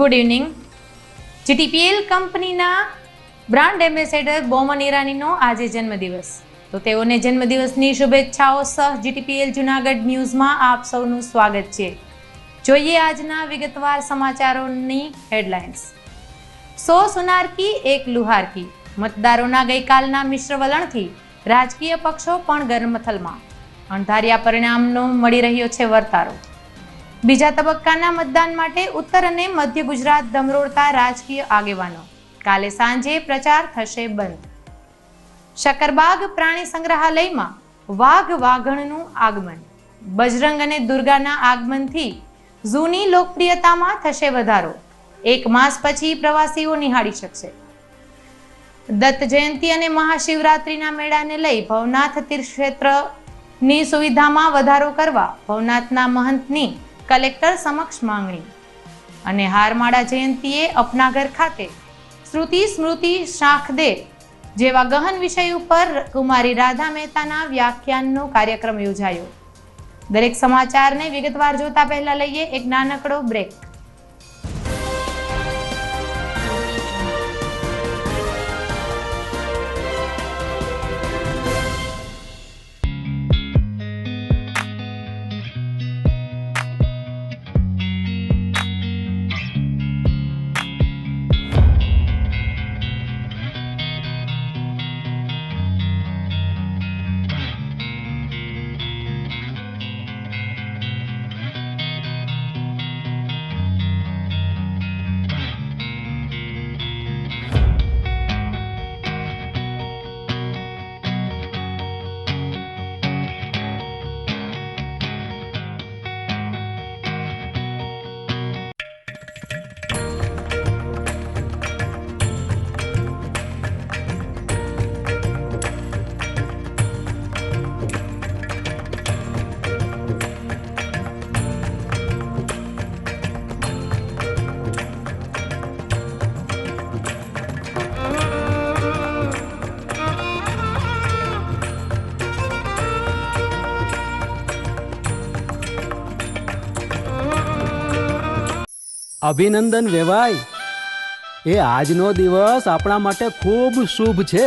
Good evening. GTPL કંપનીના brand ambassador Bouman ઈરાનીનો આજે જન્મદિવસ. તો તેઓને જન્મદિવસની શુભેચ્છાઓ સહ જીટીપીએલ જુનાગઢ ન્યૂઝમાં આપ સૌનું સ્વાગત છે. જોઈએ આજના વિગતવાર સમાચારોની હેડલાઇન્સ. 100 સુનાર કી એક લુહાર કી. મતદારોના ગઈકાલના મિશ્ર વલણથી રાજકીય પક્ષો પણ ગરમથલમાં. અણધાર્યા પરિણામનો મળી રહ્યો છે વર્તારો. બીજા તબક્કાના મતદાન માટે ઉત્તર અને મધ્ય ગુજરાત ધમરોળતા રાજકીય આગેવાનો. કાલે સાંજે પ્રચાર થશે બંધ. શકરબાગ પ્રાણી સંગ્રહાલયમાં વાઘ વાઘણનું આગમન. બજરંગ અને દુર્ગાના આગમનથી ઝૂની લોકપ્રિયતામાં થશે વધારો. 1 માસ પછી પ્રવાસીઓ નિહાળી શકશે. દત્ત જયંતિ અને મહાશિવરાત્રિના મેળાને લઈ ભવનાથ તીર્થક્ષેત્રની સુવિધામાં વધારો કરવા ભવનાથના મહંતની કલેક્ટર સમક્ષ માંગણી. અને હારમાળા જયંતિએ અપનાગર ખાતે શ્રુતિ સ્મૃતિ શાખદે જેવા ગહન વિષય ઉપર કુમારી રાધા મહેતાના વ્યાખ્યાનનો કાર્યક્રમ યોજાયો. દરેક સમાચારને વિગતવાર જોતા પહેલા લઈએ એક નાનકડો બ્રેક. અભિનંદન વેવાઈ. એ આજનો દિવસ આપણા માટે ખૂબ શુભ છે,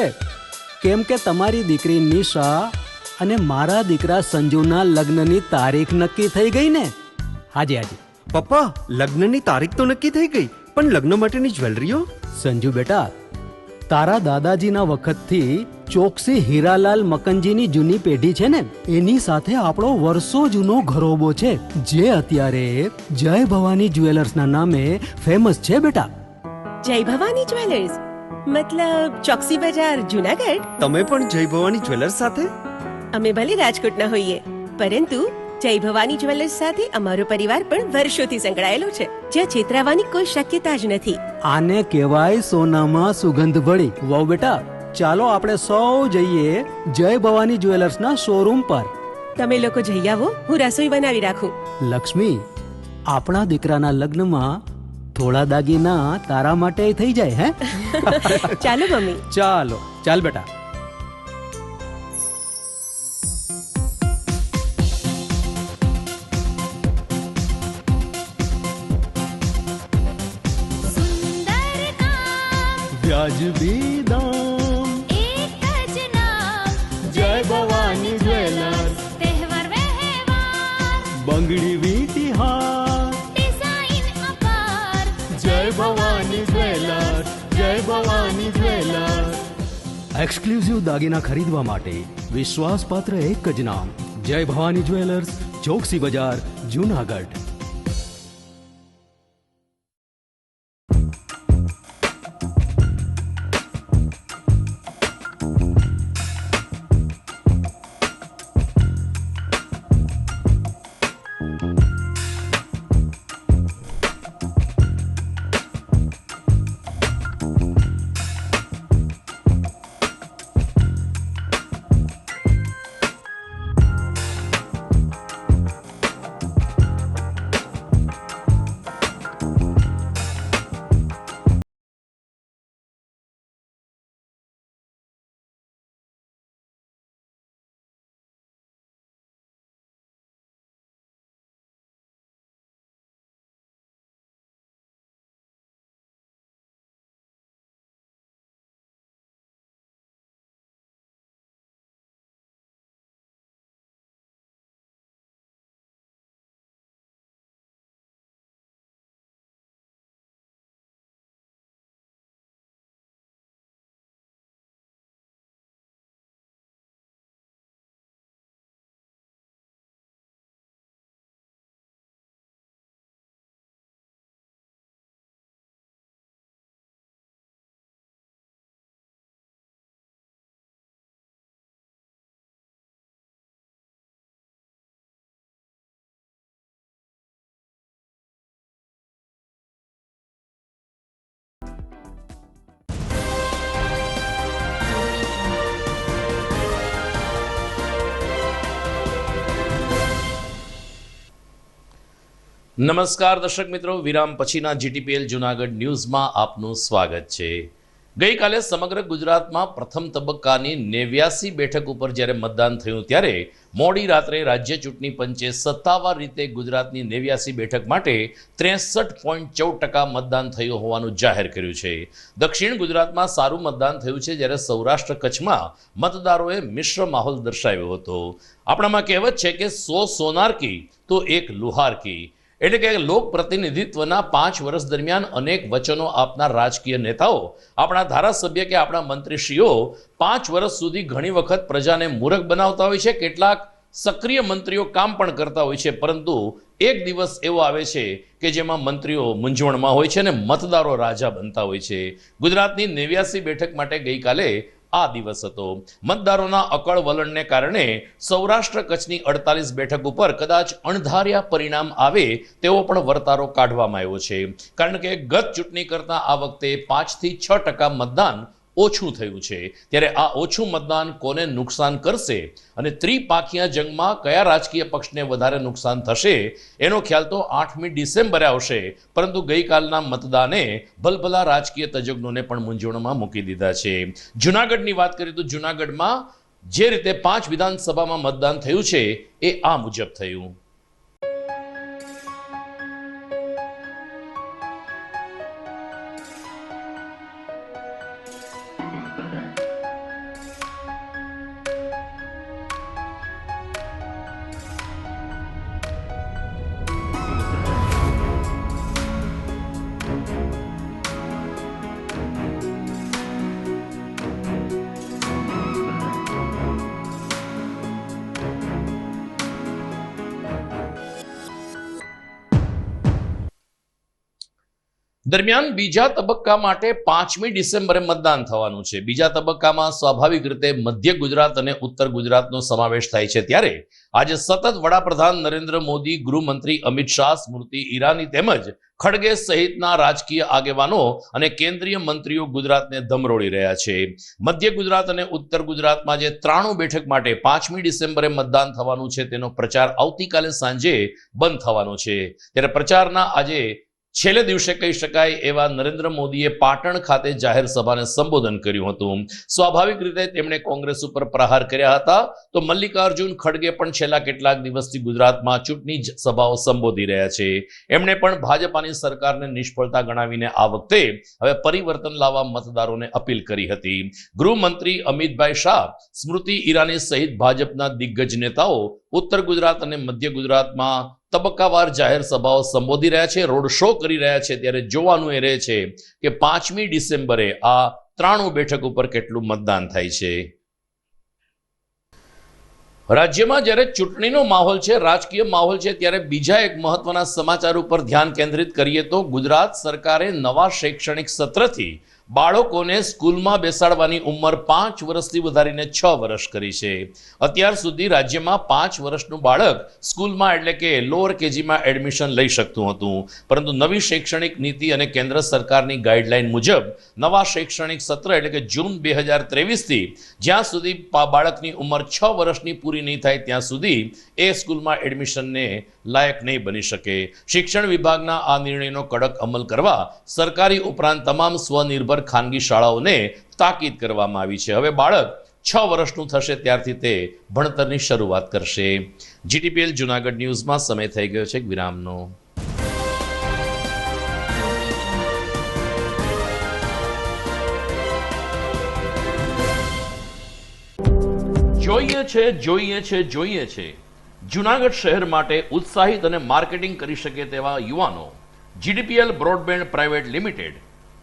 કેમ કે તમારી દીકરી નિશા અને મારા દીકરા સંજુના લગ્નની તારીખ નક્કી થઈ ગઈ ને. હાજી હાજી પપ્પા, લગ્નની તારીખ તો નક્કી થઈ ગઈ, પણ લગ્ન માટેની જ્વેલરીઓ? સંજુ બેટા, તારા દાદાજીના વખતથી ચોકસી હીરાલાલ મકનજીની જૂની પેઢી છે ને, એની સાથે આપણો વર્ષો જૂનો ઘરોબો છે, જે અત્યારે જય ભવાની જ્વેલર્સના નામે ફેમસ છે બેટા. જય ભવાની જ્વેલર્સ મતલબ ચોકસી બજાર જુનાગઢ? તમે પણ જય ભવાની જ્વેલર્સ સાથે? અમે ભલે રાજકોટના હોઈએ, પરંતુ જય ભવાની જ્વેલર્સ સાથે અમારો પરિવાર પણ વર્ષોથી સંકળાયેલો છે, જ્યાં છેતરાવાની કોઈ શક્યતા જ નથી. આને કહેવાય સોનામાં સુગંધ ભળી. વાવ બેટા, ચાલો આપણે સૌ જઈએ જય ભવાની જ્વેલર્સના શોરૂમ પર. તમે લોકો જઈ આવો, હું રસોઈ બનાવી રાખું. લક્ષ્મી, આપણા દીકરાના લગ્નમાં થોડા દાગીના તારા માટે થઈ જાય. હે ચાલો મમ્મી. ચાલો ચાલ બેટા. વ્યાજબી દામ, એક જ નામ, જય ભવાની જ્વેલર્સ. તહેવાર વ્યવહાર, બંગડી વીંટી હાર, ડિઝાઇન અપાર, જય ભવાની જ્વેલર્સ, જય ભવાની જ્વેલર્સ. એક્સક્લુઝિવ દાગીના ખરીદવા માટે વિશ્વાસપાત્ર એક જ નામ, જય ભવાની જ્વેલર્સ, ચોકસી બજાર, જુનાગઢ. નમસ્કાર દર્શક મિત્રો, વિરામ પછીના જીટીપીએલ જુનાગઢ ન્યૂઝમાં આપનું સ્વાગત છે. ગઈકાલે સમગ્ર ગુજરાતમાં પ્રથમ તબક્કાની 89 બેઠક ઉપર જ્યારે મતદાન થયું ત્યારે મોડી રાત્રે રાજ્ય ચૂંટણી પંચે સત્તાવાર રીતે ગુજરાતની 89 બેઠક માટે 63.14% મતદાન થયું હોવાનું જાહેર કર્યું છે. દક્ષિણ ગુજરાતમાં સારું મતદાન થયું છે, જ્યારે સૌરાષ્ટ્ર કચ્છમાં મતદારોએ મિશ્ર માહોલ દર્શાવ્યો હતો. આપણામાં કહેવત છે કે 100 સોનાર કી તો એક લુહાર કી, એટલે કે લોક પ્રતિનિધિત્વના 5 વર્ષ દરમિયાન અનેક વચનો આપનાર રાજકીય નેતાઓ, આપણા ધારાસભ્ય કે આપણા મંત્રીશ્રીઓ 5 વર્ષ સુધી ઘણી વખત પ્રજાને મૂર્ખ બનાવતા હોય છે. કેટલાક સક્રિય મંત્રીઓ કામ પણ કરતા હોય છે, પરંતુ એક દિવસ એવો આવે છે કે જેમાં મંત્રીઓ મૂંઝવણમાં હોય છે અને મતદારો રાજા બનતા હોય છે. ગુજરાતની 89 બેઠક માટે ગઈકાલે આ દિવસ હતો. મતદારોના અકળ વલણને કારણે સૌરાષ્ટ્ર કચ્છની 48 બેઠક ઉપર કદાચ અણધાર્યા પરિણામ આવે તેવો પણ વર્તારો કાઢવામાં આવ્યો છે. કારણ કે ગત ચૂંટણી કરતાં આ વખતે 5 થી 6% મતદાન ઓછું થયું છે. ત્યારે આ ઓછું મતદાન કોને નુકસાન કરશે અને ત્રિપાંખીયા જંગમાં કયા રાજકીય પક્ષને વધારે નુકસાન થશે એનો ખ્યાલ તો 8મી ડિસેમ્બરે આવશે. પરંતુ ગઈકાલના મતદાને ભલભલા રાજકીય તજજ્ઞોને પણ મૂંઝવણમાં મૂકી દીધા છે. જુનાગઢની વાત કરીએ તો જુનાગઢમાં જે રીતે 5 વિધાનસભામાં મતદાન થયું છે એ આ મુજબ થયું. દરમિયાન બીજા તબક્કા માટે 5મી ડિસેમ્બરે મતદાન થવાનું છે. બીજા તબક્કામાં સ્વાભાવિક રીતે મધ્ય ગુજરાત અને ઉત્તર ગુજરાતનો સમાવેશ થાય છે. ત્યારે આજે સતત વડાપ્રધાન નરેન્દ્ર મોદી, ગૃહમંત્રી અમિત શાહ, સ્મૃતિ ઈરાની તેમજ ખડગે સહિતના રાજકીય આગેવાનો અને કેન્દ્રીય મંત્રીઓ ગુજરાતને ધમરોળી રહ્યા છે. મધ્ય ગુજરાત અને ઉત્તર ગુજરાતમાં જે 93 બેઠક માટે 5મી ડિસેમ્બરે મતદાન થવાનું છે તેનો પ્રચાર આવતીકાલે સાંજે બંધ થવાનો છે. ત્યારે પ્રચારના આજે છેલ્લે દિવસે કહી શકાય એવા નરેન્દ્ર મોદીએ પાટણ ખાતે જાહેર સભાને સંબોધન કર્યું હતું. સ્વાભાવિક રીતે તેમણે કોંગ્રેસ ઉપર પ્રહાર કર્યા હતા. તો મલ્લિકાર્જુન ખડગે પણ છેલ્લા કેટલાક દિવસથી ગુજરાતમાં ચૂંટણી સભાઓ સંબોધી રહ્યા છે. એમણે પણ ભાજપાની સરકારને નિષ્ફળતા ગણાવીને આ વખતે હવે પરિવર્તન લાવવા મતદારોને અપીલ કરી હતી. ગૃહમંત્રી અમિતભાઈ શાહ, સ્મૃતિ ઈરાની સહિત ભાજપના દિગ્ગજ નેતાઓ ઉત્તર ગુજરાત અને મધ્ય ગુજરાતમાં તબક્કાવાર જાહેર સભાઓ સંબોધી રહ્યા છે, રોડ શો કરી રહ્યા છે. ત્યારે જોવાનું એ રહે છે કે 5મી ડિસેમ્બરે આ 93 બેઠક ઉપર કેટલું મતદાન થાય છે. રાજ્યમાં જ્યારે ચૂંટણીનો માહોલ છે, રાજકીય માહોલ છે, ત્યારે બીજા એક મહત્વના સમાચાર ઉપર ધ્યાન કેન્દ્રિત કરીએ તો ગુજરાત સરકારે નવા શૈક્ષણિક સત્રથી બાળકોને સ્કૂલમાં બેસાડવાની ઉંમર 5 વર્ષથી વધારીને 6 વર્ષ કરી છે. અત્યાર સુધી રાજ્યમાં 5 વર્ષનું બાળક સ્કૂલમાં એટલે કે લોઅર કેજીમાં એડમિશન લઈ શકતું હતું. પરંતુ નવી શૈક્ષણિક નીતિ અને કેન્દ્ર સરકારની ગાઈડલાઈન મુજબ નવા શૈક્ષણિક સત્ર એટલે કે જૂન 2023થી જ્યાં સુધી બાળકની ઉંમર 6 વર્ષની પૂરી નહીં થાય ત્યાં સુધી એ સ્કૂલમાં એડમિશનને લાયક નહીં બની શકે. શિક્ષણ વિભાગના આ નિર્ણયનો કડક અમલ કરવા સરકારી ઉપરાંત તમામ સ્વનિર્ભર ખાનગી શાળાઓને તાકીદ કરવામાં આવી છે. હવે બાળક 6 વર્ષનું થશે ત્યારથી તે ભણતરની શરૂઆત કરશે. જીટીપીએલ જુનાગઢ ન્યૂઝમાં સમય થઈ ગયો છે વિરામનો. જોઈએ છે જુનાગઢ શહેર માટે ઉત્સાહિત અને માર્કેટિંગ કરી શકે તેવા યુવાનો. જીટીપીએલ બ્રોડબેન્ડ પ્રાઇવેટ લિમિટેડ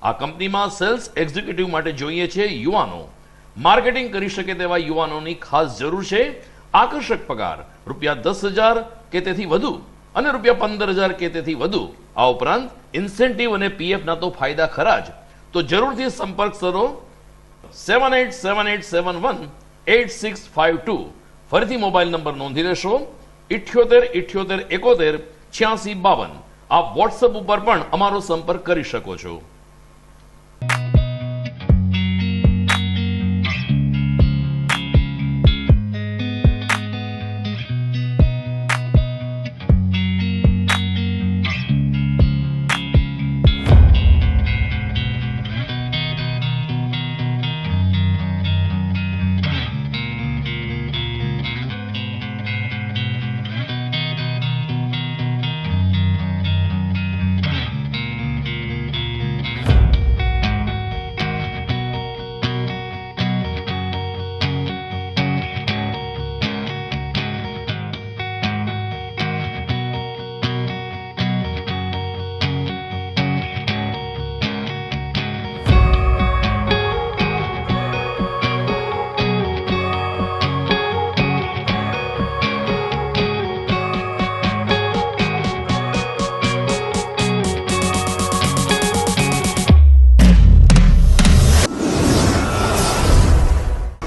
આ કંપનીમાં સેલ્સ એક્ઝિક્યુટિવ માટે જોઈએ છે યુવાનો. માર્કેટિંગ કરી શકે તેવા યુવાનોની ખાસ જરૂર છે. આકર્ષક પગાર ₹10,000 કે તેથી વધુ અને ₹15,000 કે તેથી વધુ. આ ઉપરાંત ઇન્સેન્ટિવ અને પીએફના તો ફાયદા ખરા જ. તો જરૂરથી સંપર્ક કરો 7878718652. ફરીથી મોબાઈલ નંબર નોંધી લેશો 7878718652. આપ વોટ્સએપ ઉપર પણ અમારો સંપર્ક કરી શકો છો.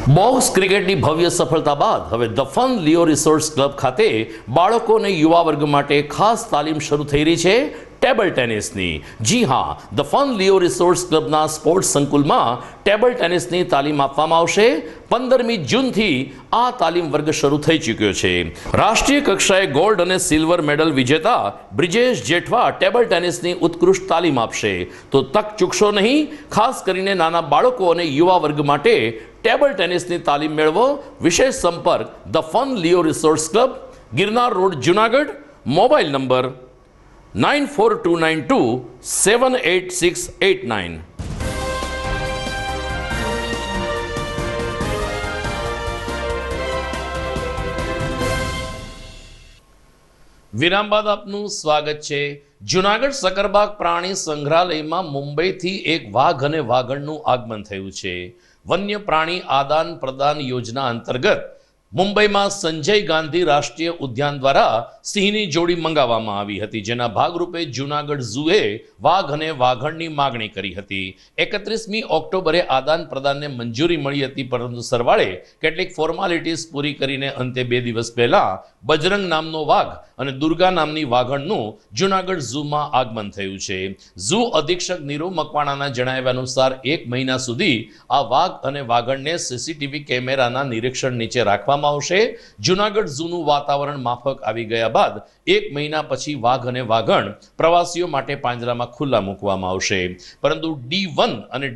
બોક્સ ક્રિકેટની ભવ્ય સફળતા બાદ હવે the fun Leo resorts club ખાતે બાળકો અને યુવા વર્ગ માટે ખાસ તાલીમ શરૂ થઈ રહી છે ટેબલ ટેનિસની. જી હા, ધ ફન લિયો રિસોર્ટ્સ ક્લબના સ્પોર્ટ્સ સંકુલમાં ટેબલ ટેનિસની તાલીમ આપવામાં આવશે. 15મી જૂનથી આ તાલીમ વર્ગ શરૂ થઈ ચૂક્યો છે. રાષ્ટ્રીય કક્ષાએ ગોલ્ડ અને સિલ્વર મેડલ વિજેતા બ્રિજેશ જેઠવા ટેબલ ટેનિસની ઉત્કૃષ્ટ તાલીમ આપશે. તો તક ચૂકશો નહીં. ખાસ કરીને નાના બાળકો અને યુવા વર્ગ માટે ટેબલ ટેનિસની તાલીમ મેળવો. વિશેષ સંપર્ક the fun Leo resorts club, Girnar road, Junagadh. Mobile number 9429278689. વિરામ બાદ આપનું સ્વાગત છે. જુનાગઢ સકરબાગ પ્રાણી સંગ્રહાલયમાં મુંબઈથી એક વાઘ અને વાઘણનું આગમન થયું છે. વન્ય પ્રાણી આદાન પ્રદાન યોજના અંતર્ગત મુંબઈમાં સંજય ગાંધી રાષ્ટ્રીય ઉદ્યાન દ્વારા સિંહની જોડી મંગાવવામાં આવી હતી, જેના ભાગરૂપે જુનાગઢ ઝૂએ વાઘ અને વાઘણની માગણી કરી હતી. 31મી ઓક્ટોબરે આદાન પ્રદાનને મંજૂરી મળી હતી, પરંતુ સરવાળે કેટલીક ફોર્માલિટીઝ પૂરી કરીને અંતે 2 દિવસ પહેલા બજરંગ નામનો વાઘ અને દુર્ગા નામની વાઘણનું જુનાગઢ ઝૂમાં આગમન થયું છે. ઝૂ અધિક્ષક નીરુ મકવાણાના જણાવ્યા અનુસાર 1 મહિના સુધી આ વાઘ અને વાઘણને સીસીટીવી કેમેરાના નિરીક્ષણ નીચે રાખવામાં આવશે. જુનાગઢ ઝૂનું વાતાવરણ માફક આવી ગયા બાદ 1 મહિના પછી વાઘ અને વાઘણ પ્રવાસીઓ માટે પાંજરામાં ખુલ્લા મૂકવામાં આવશે. પરંતુ D1 અને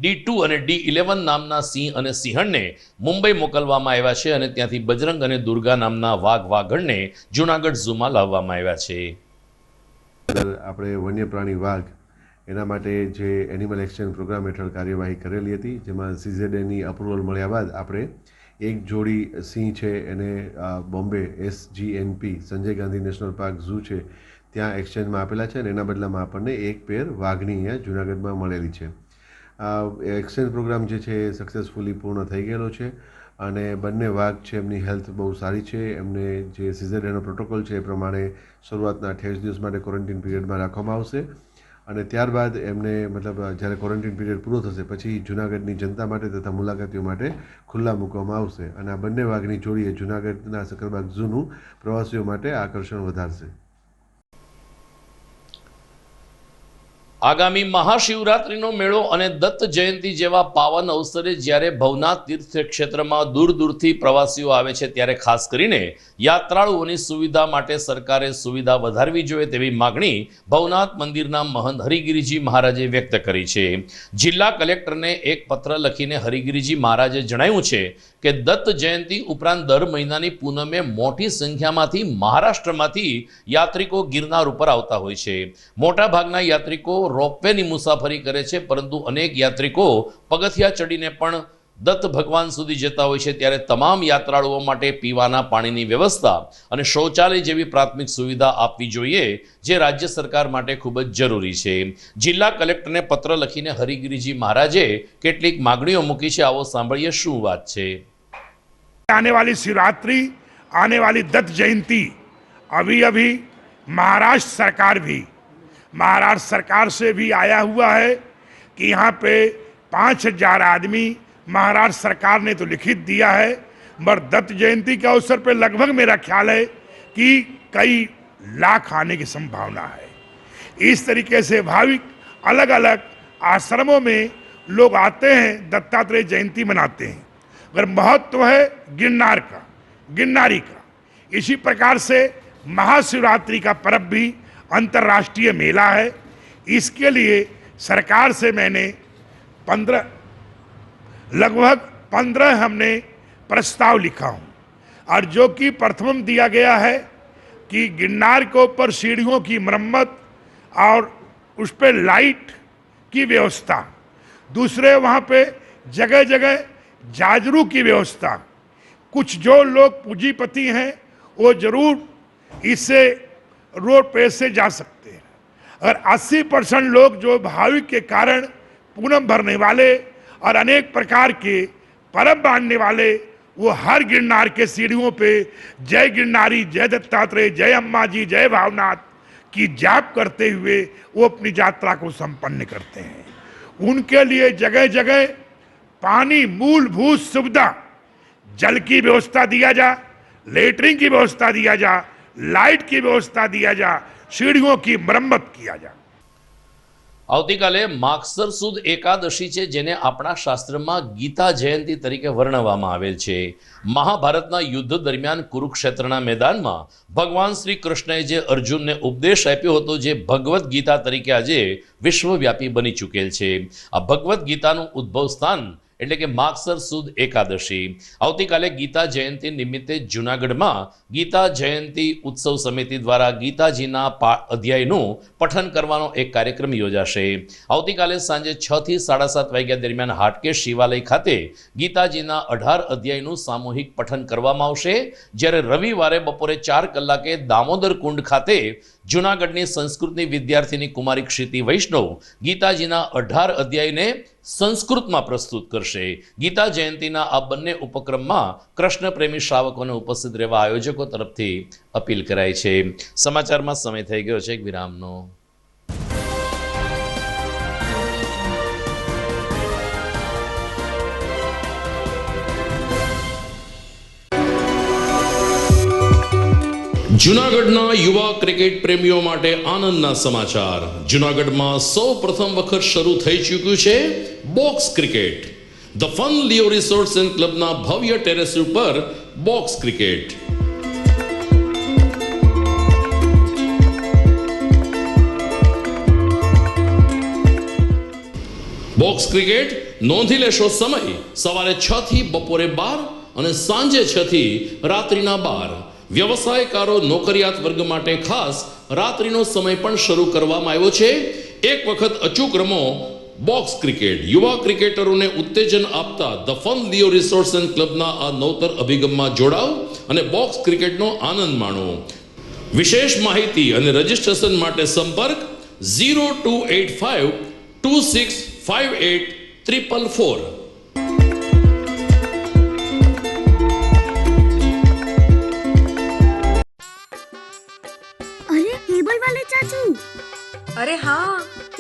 D2 અને D11 નામના સિંહ અને સિંહણને મુંબઈ મોકલવામાં આવ્યા છે અને ત્યાંથી બજરંગ અને દુર્ગા નામના વાઘ વાઘણને જુનાગઢ ઝૂમાં લાવવામાં આવ્યા છે. આપણે વન્ય પ્રાણી વાઘ એના માટે જે એનિમલ એક્સચેન્જ પ્રોગ્રામ હેઠળ કાર્યવાહી કરેલી હતી, જેમાં CZAની અપ્રુવલ મળ્યા બાદ આપણે એક જોડી સિંહ છે એને Bombay SGNP Sanjay Gandhi national park zoo છે ત્યાં એક્સચેન્જમાં આપેલા છે અને એના બદલામાં આપણને એક પેર વાઘની અહીંયા જુનાગઢમાં મળેલી છે. એક્સચેન્જ પ્રોગ્રામ જે છે એ સક્સેસફુલી પૂર્ણ થઈ ગયેલો છે અને બંને વાઘ છે એમની હેલ્થ બહુ સારી છે. એમને જે CZAનો પ્રોટોકોલ છે એ પ્રમાણે શરૂઆતના 28 દિવસ માટે ક્વોરન્ટીન પીરિયડમાં રાખવામાં આવશે અને ત્યારબાદ એમને મતલબ જ્યારે ક્વોરન્ટીન પીરિયડ પૂરો થશે પછી જૂનાગઢની જનતા માટે તથા મુલાકાતીઓ માટે ખુલ્લા મૂકવામાં આવશે અને આ બંને વાઘની જોડીએ જૂનાગઢના સકરબાગ ઝૂનું પ્રવાસીઓ માટે આકર્ષણ વધારશે. આગામી મહાશિવરાત્રિનો મેળો અને દત્ત જયંતિ જેવા પાવન અવસરે જ્યારે ભવનાથ તીર્થ ક્ષેત્રમાં દૂર દૂરથી પ્રવાસીઓ આવે છે, ત્યારે ખાસ કરીને યાત્રાળુઓની સુવિધા માટે સરકારે સુવિધા વધારવી જોઈએ તેવી માગણી ભવનાથ મંદિરના મહંત હરિગીરીજી મહારાજે વ્યક્ત કરી છે. જિલ્લા કલેક્ટરને એક પત્ર લખીને હરિગીરીજી મહારાજે જણાવ્યું છે કે દત્ત જયંતિ ઉપરાંત દર મહિનાની પૂનમે મોટી સંખ્યામાંથી મહારાષ્ટ્રમાંથી યાત્રિકો ગિરનાર ઉપર આવતા હોય છે. મોટાભાગના યાત્રિકો રોપવેની મુસાફરી કરે છે, પરંતુ અનેક યાત્રિકો પગથિયા ચડીને પણ દત્ત ભગવાન સુધી જતા હોય છે. ત્યારે તમામ યાત્રાળુઓ માટે પીવાના પાણીની વ્યવસ્થા અને શૌચાલય જેવી પ્રાથમિક સુવિધા આપવી જોઈએ, જે રાજ્ય સરકાર માટે ખૂબ જ જરૂરી છે. જિલ્લા કલેક્ટરને પત્ર લખીને હરિગીરીજી મહારાજે કેટલીક માગણીઓ મૂકી છે. આવો સાંભળીએ શું વાત છે. आने वाली शिवरात्रि, आने वाली दत्त जयंती, अभी अभी महाराष्ट्र सरकार से भी आया हुआ है कि यहाँ पे 5000 आदमी महाराष्ट्र सरकार ने तो लिखित दिया है, मगर दत्त जयंती के अवसर पे लगभग मेरा ख्याल है कि कई लाख आने की संभावना है. इस तरीके से भाविक अलग अलग आश्रमों में लोग आते हैं, दत्तात्रेय जयंती मनाते हैं. अगर महत्व है गिरनारी का, इसी प्रकार से महाशिवरात्रि का पर्व भी अंतर्राष्ट्रीय मेला है. इसके लिए सरकार से मैंने लगभग 15 हमने प्रस्ताव लिखा हूँ और जो कि प्रथम दिया गया है कि गिरनार के ऊपर सीढ़ियों की मरम्मत और उस पर लाइट की व्यवस्था, दूसरे वहाँ पे जगह जगह जाजरू की व्यवस्था. कुछ जो लोग पूंजीपति हैं वो जरूर इससे रोड पे से जा सकते हैं. अगर 80% लोग जो भाविक के कारण पूनम भरने वाले और अनेक प्रकार के परब बांधने वाले वो हर गिरनार के सीढ़ियों पे जय गिरनारी, जय दत्तात्रेय, जय अम्मा जी, जय भावनाथ की जाप करते हुए वो अपनी यात्रा को संपन्न करते हैं. उनके लिए जगह जगह पानी मूलभूत सुविधा, जल की व्यवस्था दिया जा, लेटरिन की व्यवस्था दिया जा, लाइट की व्यवस्था दिया जा, सीढ़ियों की मरम्मत किया जा। આવતીકાલે માગસર સુદ એકાદશી છે, જેને આપણા શાસ્ત્રમાં ગીતા જયંતિ તરીકે વર્ણવવામાં આવેલ છે. મહાભારતના યુદ્ધ દરમિયાન કુરુક્ષેત્રના મેદાનમાં ભગવાન શ્રી કૃષ્ણએ જે અર્જુનને ઉપદેશ આપ્યો હતો, જે ભગવદ્ ગીતા તરીકે આજે વિશ્વવ્યાપી બની ચૂકેલ છે. આ ભગવદ્ ગીતાનું ઉદ્ભવ સ્થાન એટલે કે માગસર સુદ એકાદશી. આવતીકાલે ગીતા જયંતિ નિમિત્તે જૂનાગઢમાં ગીતા જયંતિ ઉત્સવ સમિતિ દ્વારા ગીતાજીના અધ્યાયનું પઠન કરવાનો એક કાર્યક્રમ યોજાશે. આવતીકાલે સાંજે 6 થી 7:30 વાગ્યા દરમિયાન હાટકેશ શિવાલય ખાતે ગીતાજીના 18 અધ્યાયનું સામૂહિક પઠન કરવામાં આવશે, જ્યારે રવિવારે બપોરે 4 કલાકે દામોદર કુંડ ખાતે જૂનાગઢની સંસ્કૃતની વિદ્યાર્થીની કુમારી ક્ષિતિ વૈષ્ણવ ગીતાજીના 18 અધ્યાયને સંસ્કૃતમાં પ્રસ્તુત કરશે. ગીતા જયંતિના આ બંને ઉપક્રમમાં કૃષ્ણ પ્રેમી શ્રાવકોને ઉપસ્થિત રહેવા આયોજકો તરફથી અપીલ કરાઈ છે. સમાચારમાં સમય થઈ ગયો છે એક વિરામનો. જૂનાગઢના યુવા ક્રિકેટ પ્રેમીઓ માટે આનંદના સમાચાર. જૂનાગઢમાં સૌ પ્રથમ વખત શરૂ થઈ ચૂક્યું છે box cricket. The fun Leo resorts and ક્લબના ભવ્ય ટેરેસ ઉપર બોક્સ ક્રિકેટ. બોક્સ ક્રિકેટ નોંધી લેશો સમય સવારે 6 થી બપોરે 12 અને સાંજે 6 થી રાત્રિના 12. વ્યવસાયકારો, નોકરિયાત વર્ગ માટે ખાસ રાત્રિનો સમય પણ શરૂ કરવામાં આવ્યો છે. એક વખત અચૂક રમો બોક્સ ક્રિકેટ. યુવા ક્રિકેટરોને ઉત્તેજન આપતા the fun Leo resorts and ક્લબના આ નવતર અભિગમમાં જોડાઓ અને બોક્સ ક્રિકેટનો આનંદ માણો. વિશેષ માહિતી અને રજિસ્ટ્રેશન માટે સંપર્ક 0285 2658 444. अरे केबल वाले चाचू, अरे हाँ,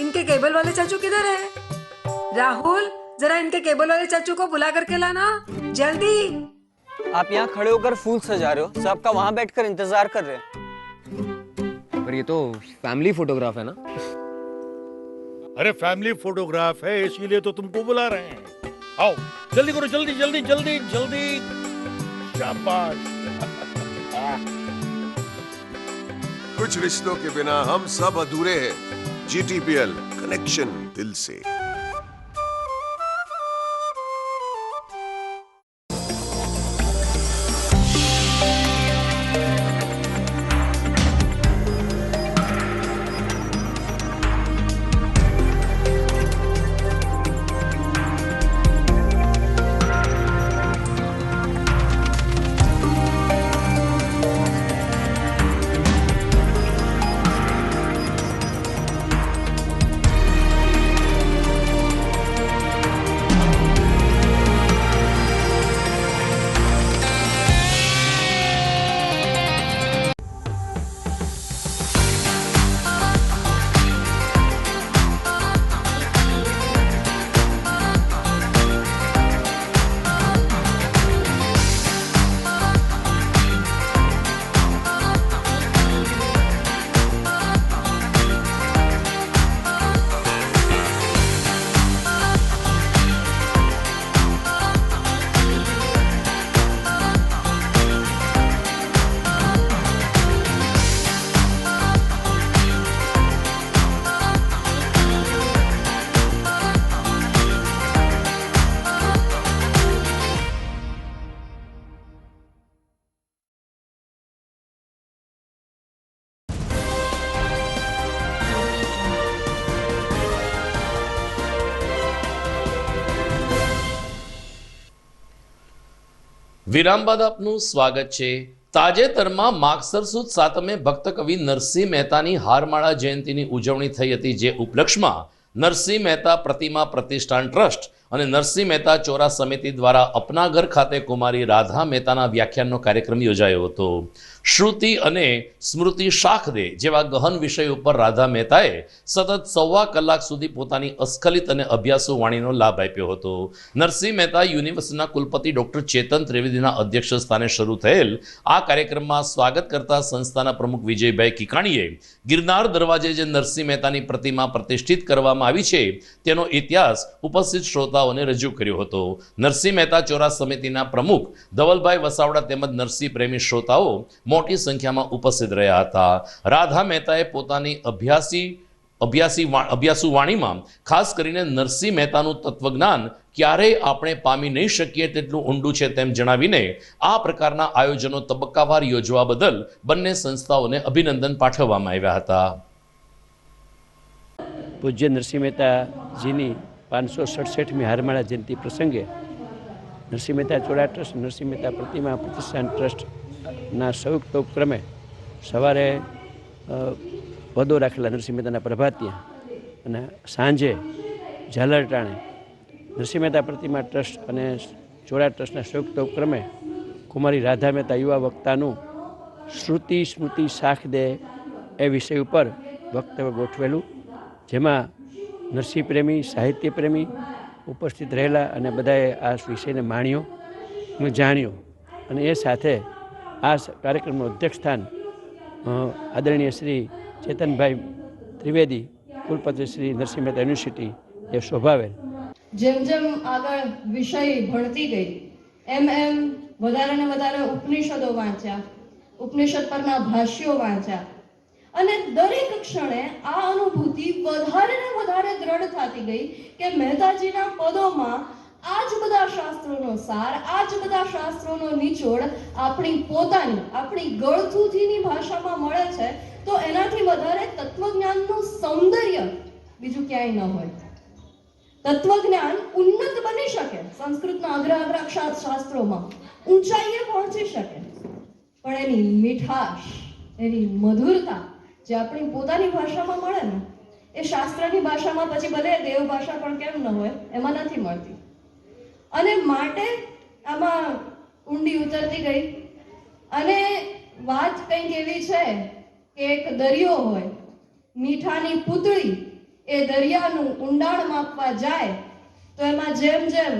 इनके केबल वाले चाचू किधर है? राहुल, जरा इनके केबल वाले चाचू को बुला करके लाना जल्दी. आप यहाँ खड़े होकर फूल सजा रहे हो, सबका वहाँ बैठकर इंतजार कर रहे हैं. पर ये तो फैमिली फोटोग्राफ है ना? अरे फैमिली फोटोग्राफ है, इसीलिए तो तुमको बुला रहे हैं. आओ जल्दी करो, जल्दी जल्दी जल्दी जल्दी. शाबाश. कुछ रिश्तों के बिना हम सब अधूरे हैं. GTPL, कनेक्शन दिल से. વિરામ બાદ આપનું સ્વાગત છે. તાજેતરમાં માગસર સુદ સાતમે ભક્ત કવિ નરસિંહ મહેતાની હારમાળા જયંતિની ઉજવણી થઈ હતી, જે ઉપલક્ષમાં નરસિંહ મહેતા પ્રતિમા પ્રતિષ્ઠાન ટ્રસ્ટ અને નરસિંહ મહેતા ચોરા સમિતિ દ્વારા અપના ઘર ખાતે કુમારી રાધા મહેતાના વ્યાખ્યાનનો કાર્યક્રમ યોજાયો હતો. શ્રુતિ અને સ્મૃતિ શાખદે જેવા ગહન વિષય ઉપર રાધા મહેતાએ સતત 1.25 કલાક સુધી પોતાની અસ્ખલિત અને અભ્યાસુ વાણીનો લાભ આપ્યો હતો. નરસિંહ મહેતા યુનિવર્સિટીના કુલપતિ ડોક્ટર ચેતન ત્રિવેદીના અધ્યક્ષ સ્થાને શરૂ થયેલ આ કાર્યક્રમમાં સ્વાગત કરતા સંસ્થાના પ્રમુખ વિજયભાઈ કિકાણીએ ગિરનાર દરવાજે જે નરસિંહ મહેતાની પ્રતિમા પ્રતિષ્ઠિત કરવામાં આવી છે તેનો ઇતિહાસ ઉપસ્થિત શ્રોતાઓને રજૂ કર્યો હતો. નરસિંહ મહેતા ચોરા સમિતિના પ્રમુખ ધવલભાઈ વસાવડા તેમજ નરસિંહ પ્રેમી શ્રોતાઓ મોટી સંખ્યામાં ઉપસ્થિત રહ્યા હતા. રાધા મહેતાએ પોતાની અભ્યાસુ વાણીમાં ખાસ કરીને નરસિંહ મહેતાનું તત્વજ્ઞાન ક્યારેય આપણે પામી નહીં શકીએ તેટલું ઊંડું છે તેમ જણાવીને આ પ્રકારના આયોજનો તબક્કાવાર યોજવા બદલ બંને સંસ્થાઓને અભિનંદન પાઠવવામાં આવ્યા હતા. પૂજ્ય નરસિંહ મહેતાજીની 567મી હારમાળા જયંતિ પ્રસંગે નરસિંહ મહેતા ચોરા ટ્રસ્ટ, નરસિંહ મહેતા પ્રતિમા પ્રતિષ્ઠાન ટ્રસ્ટના સંયુક્ત ઉપક્રમે સવારે પદો રાખેલા નરસિંહ મહેતાના પ્રભાતિયા અને સાંજે ઝાલર ટાણે નરસિંહ મહેતા પ્રતિમા ટ્રસ્ટ અને ચોરા ટ્રસ્ટના સંયુક્ત ઉપક્રમે કુમારી રાધા મહેતા યુવા વક્તાનું શ્રુતિ સ્મૃતિ શાખદે એ વિષય ઉપર વક્તવ્ય ગોઠવેલું, જેમાં નરસિંહ પ્રેમી, સાહિત્ય પ્રેમી ઉપસ્થિત રહેલા અને બધાએ આ વિષયને માણ્યો, જાણ્યો. અને એ સાથે આ કાર્યક્રમનું અધ્યક્ષ સ્થાન આદરણીય શ્રી ચેતનભાઈ ત્રિવેદી, કુલપતિ શ્રી નરસિંહ મહેતા યુનિવર્સિટી એ શોભાવેલ. જેમ જેમ આગળ વિષય ભણતી ગઈ એમ વધારે ને વધારે ઉપનિષદો વાંચ્યા, ઉપનિષદ પરના ભાષ્યો વાંચ્યા અને દરેક ક્ષણે આ અનુભૂતિ વધારે ને વધારે દ્રઢ થતી ગઈ કે મહેતાજીના પદોમાં આ જ બધા શાસ્ત્રોનો સાર, આ જ બધા શાસ્ત્રોનો નિચોડ આપણી પોતાની, આપણી ગળથૂથીની ભાષામાં મળે છે તો એનાથી વધારે તત્વજ્ઞાનનું સૌંદર્ય બીજું ક્યાંય ન હોય. તત્વજ્ઞાન ઉન્નત બની શકે, સંસ્કૃતના અગ્ર શાસ્ત્રોમાં ઊંચાઈએ પહોંચી શકે, પણ એની મીઠાશ, એની મધુરતા જે આપણી પોતાની ભાષામાં મળે ને એ શાસ્ત્રની ભાષામાં પછી ભલે દેવ ભાષા પણ કેમ ન હોય એમાં નથી મળતી. અને માટે આમાં ઊંડી ઉતરતી ગઈ અને વાત કંઈક એવી છે કે એક દરિયો હોય, મીઠાની પૂતળી એ દરિયાનું ઊંડાણ માપવા જાય તો એમાં જેમ જેમ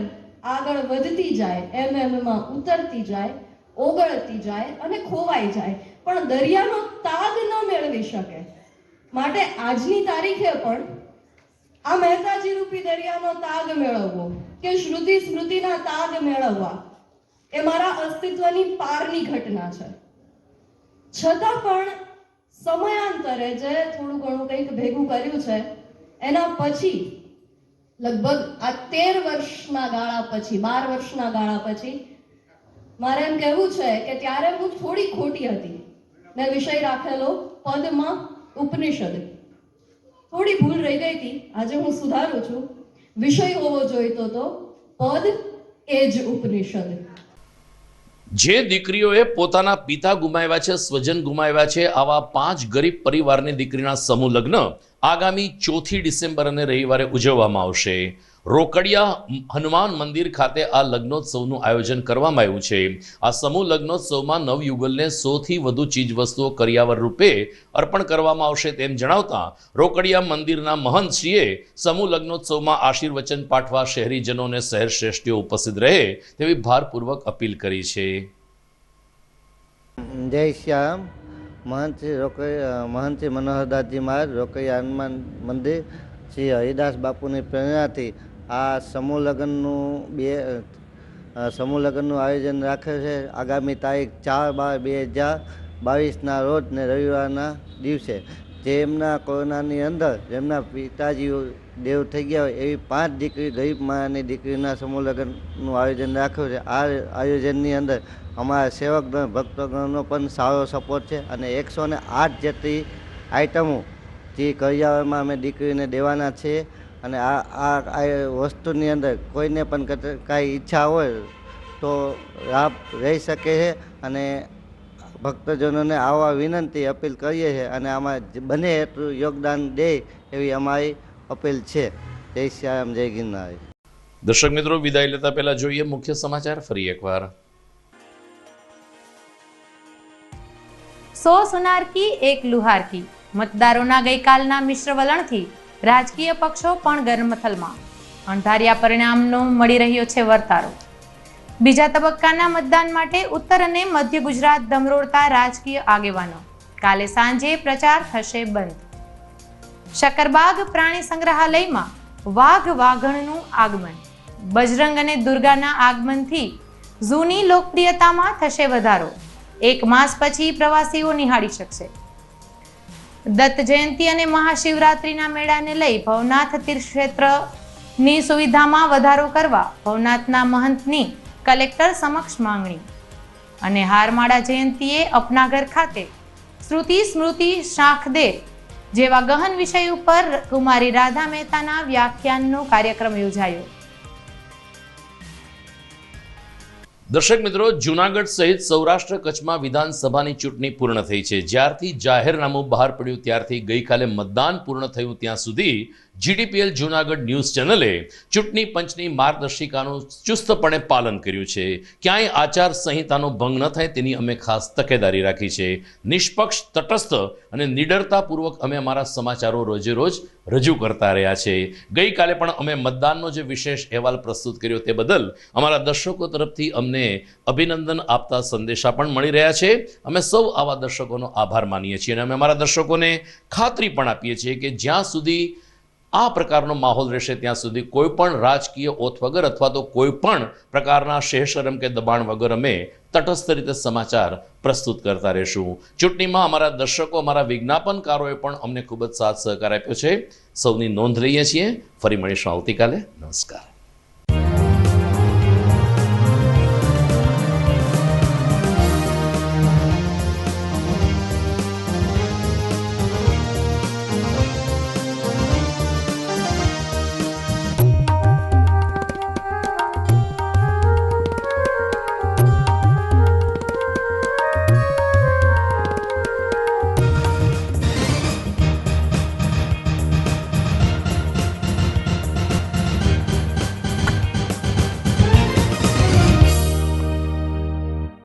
આગળ વધતી જાય એમ એમાં ઉતરતી જાય, ઓગળતી જાય અને ખોવાઈ જાય, પણ દરિયાનો તાગ ન મેળવી શકે. માટે આજની તારીખે પણ આ મહેતાજી રૂપી દરિયાનો તાગ મેળવવો કે શ્રુતિ સ્મૃતિના તાગ મેળવવા એ મારા અસ્તિત્વની પારની ઘટના છે. છતાં પણ સમયાંતરે જે થોડું ઘણું કંઈક ભેગું કર્યું છે એના પછી લગભગ આ 13 વર્ષના ગાળા પછી, 12 વર્ષના ગાળા પછી મારે એમ કહેવું છે કે ત્યારે હું થોડી ખોટી હતી ને વિષય રાખેલો પદમાં ઉપનિષદ, થોડી ભૂલ રહી ગઈ હતી. આજે હું સુધારું છું. વિષય હોવો જોઈતો તો પદ એ જ ઉપનિષદ. જે દીકરીઓએ પોતાના પિતા ગુમાવ્યા છે, સ્વજન ગુમાવ્યા છે, આવા 5 ગરીબ પરિવારની દીકરીના સમૂહ લગ્ન આગામી 4 ડિસેમ્બર અને રવિવારે ઉજવવામાં આવશે. રોકડિયા હનુમાન મંદિર ખાતે આ લગ્નોત્સવનું આયોજન કરવામાં આવ્યું છે. આ સમૂહ લગ્નોત્સવમાં નવયુગલને 100થી વધુ ચીજવસ્તુઓ કરિયાવર રૂપે અર્પણ કરવામાં આવશે તેમ જણાવતા રોકડિયા મંદિરના મહંતશ્રીએ સમૂહ લગ્નોત્સવમાં આશીર્વચન પાઠવા શહેરીજનોને શહેર શ્રેષ્ઠીઓ ઉપસ્થિત રહે તેવી ભારપૂર્વક અપીલ કરી છે. જય શ્યામ. મહંત શ્રી મનોહરદાસજી મહારાજ રોકડિયા હનુમાન મંદિર શ્રી હરિદાસ બાપુની પ્રેરણાથી આ સમૂહ લગ્નનું આયોજન રાખે છે. આગામી તારીખ 4/12/2022ના રોજ ને રવિવારના દિવસે જેમના કોરોનાની અંદર જેમના પિતાજી દેવ થઈ ગયા હોય એવી 5 દીકરી, ગરીબ માની દીકરીના સમૂહ લગ્નનું આયોજન રાખ્યું છે. આ આયોજનની અંદર અમારા સેવકગણ, ભક્તગણનો પણ સારો સપોર્ટ છે અને 108 જેટલી આઈટમો જે કરિયાવરમાં અમે દીકરીને દેવાના છીએ. અને આ વસ્તુની અંદર કોઈને પણ કાંઈ ઈચ્છા હોય તો લાભ રહી શકે છે અને ભક્તજનોને આવવા વિનંતી અપીલ કરીએ છીએ અને આમાં બને એટલું યોગદાન દે એવી અમારી અપીલ છે. જય શ્યામ, જય ગિરનારી. દર્શક મિત્રો, વિદાય લેતા પહેલા જોઈએ મુખ્ય સમાચાર ફરી એકવાર. 100 સુનાર કી એક લુહાર કી. મતદારોના ગઈકાલના મિશ્ર વલણથી રાજકીય પક્ષો પણ ગરમથલમાં. અણધાર્યા પરિણામનો મળી રહ્યો છે વર્તારો. બીજા તબક્કાના મતદાન માટે ઉત્તર અને મધ્ય ગુજરાત ધમરોળતા રાજકીય આગેવાનો. કાલે સાંજે પ્રચાર થશે બંધ. શકરબાગ પ્રાણી સંગ્રહાલયમાં વાઘ વાઘણનું આગમન. બજરંગ અને દુર્ગાના આગમનથી ઝૂની લોકપ્રિયતામાં થશે વધારો. 1 માસ પછી પ્રવાસીઓ નિહાળી શકશે. દત્ત જયંતિ અને મહાશિવરાત્રિના મેળાને લઈ ભવનાથ તીર્થક્ષેત્રની સુવિધામાં વધારો કરવા ભવનાથના મહંતની કલેક્ટર સમક્ષ માંગણી. અને હારમાળા જયંતિએ અપનાગર ખાતે શ્રુતિ સ્મૃતિ શાખદેર જેવા ગહન વિષય ઉપર કુમારી રાધા મહેતાના વ્યાખ્યાનનો કાર્યક્રમ યોજાયો. દર્શક મિત્રો, જૂનાગઢ સહિત સૌરાષ્ટ્ર કચ્છમાં વિધાનસભાની ચૂંટણી પૂર્ણ થઈ છે. જ્યારથી જાહેરનામું બહાર પડ્યું ત્યારથી ગઈકાલે મતદાન પૂર્ણ થયું ત્યાં સુધી જીટીપીએલ જૂનાગઢ ન્યૂઝ ચેનલે ચૂંટણી પંચની માર્ગદર્શિકાનું ચુસ્તપણે પાલન કર્યું છે. ક્યાંય આચાર સંહિતાનો ભંગ ન થાય તેની અમે ખાસ તકેદારી રાખી છે. નિષ્પક્ષ, તટસ્થ અને નિડરતાપૂર્વક અમે અમારા સમાચારો રોજે રોજ રજૂ કરતા રહ્યા છે. ગઈકાલે પણ અમે મતદાનનો જે વિશેષ અહેવાલ પ્રસ્તુત કર્યો તે બદલ અમારા દર્શકો તરફથી અમને અભિનંદન આપતા સંદેશા પણ મળી રહ્યા છે. અમે સૌ આવા દર્શકોનો આભાર માનીએ છીએ અને અમે અમારા દર્શકોને ખાતરી પણ આપીએ છીએ કે જ્યાં સુધી આ પ્રકારનો માહોલ રહેશે ત્યાં સુધી કોઈ પણ રાજકીય ઓથ વગર અથવા તો કોઈ પણ પ્રકારના શેષરમ કે દબાણ વગર અમે તટસ્થ રીતે સમાચાર પ્રસ્તુત કરતા રહીશું. ચૂંટણીમાં અમારા દર્શકો, અમારા વિજ્ઞાપનકારોએ પણ અમને ખૂબ જ સાથ સહકાર આપ્યો છે. સૌની નોંધ લઈએ છીએ. ફરી મળીશું આવતીકાલે. નમસ્કાર.